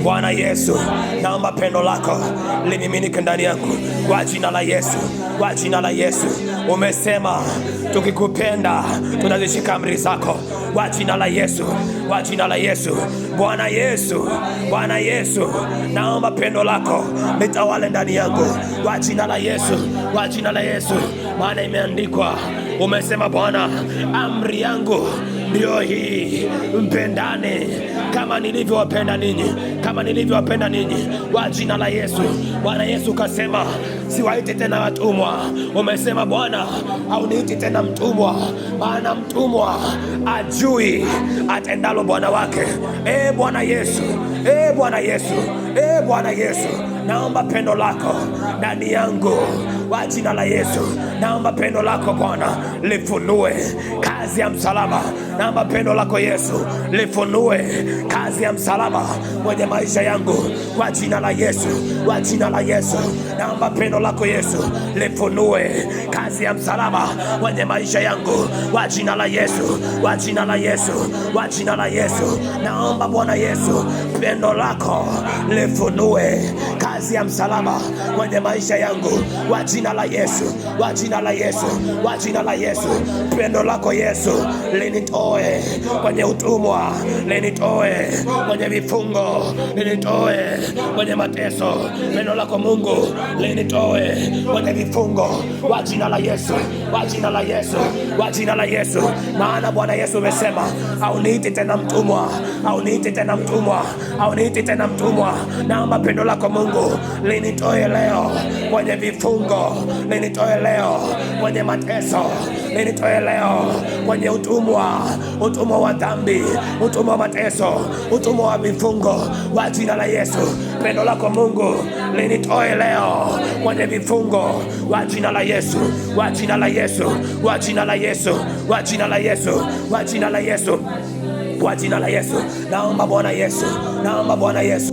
Bwana Yesu, naomba pendo lako limiminike ndani yangu kwa jina la Yesu, kwa jina la Yesu. Umesema tukikupenda tutazishika amri zako, kwa jina la Yesu, kwa jina la Yesu. Bwana Yesu, Bwana Yesu, naomba pendo lako litawale ndani yangu kwa jina la Yesu, kwa jina la Yesu. Maana imeandikwa, umesema Bwana, amri yangu ndio hii, mpendane kama nilivyowapenda ninyi, kama nilivyowapenda ninyi, kwa jina la Yesu. Bwana Yesu kasema siwaiti tena watumwa. Umesema Bwana, hauniiti tena mtumwa, maana mtumwa ajui atendalo bwana wake. Bwana Yesu, Bwana Yesu, Bwana Yesu, naomba pendo lako ndani yangu kwa jina la Yesu. Naomba pendo lako Bwana lifunue kazi ya msalaba. Naomba pendo lako Yesu lifunue kazi ya msalaba kwenye maisha yangu kwa jina la Yesu, kwa jina la Yesu. Naomba pendo lako Yesu lifunue kazi ya msalaba kwenye maisha yangu kwa jina la Yesu, kwa jina la Yesu, kwa jina la Yesu. Naomba Bwana Yesu pendo lako lifunue kazi ya msalaba kwenye maisha yangu kwa jina la Yesu, kwa jina la Yesu, kwa jina la Yesu. Pendo lako Yesu linitoe kwenye utumwa, linitoe kwenye vifungo, linitoe kwenye mateso. Pendo lako Mungu linitoe kwenye vifungo kwa jina la Yesu, kwa jina la Yesu, kwa jina la Yesu. Maana Bwana Yesu umesema hauniiti tena mtumwa, hauniiti tena mtumwa, hauniiti tena mtumwa. Naomba pendo lako Mungu linitoe leo kwenye vifungo, linitoe leo kwenye mateso, linitoe leo kwenye utumwa, utumwa wa dhambi, utumwa wa mateso, utumwa wa vifungo kwa jina la Yesu. Pendo lako Mungu linitoe leo kwenye vifungo kwa jina la Yesu, kwa jina la Yesu, kwa jina la Yesu, kwa jina la Yesu, kwa jina la Yesu, kwa jina la Yesu. Naomba Bwana Yesu, naomba Bwana Yesu.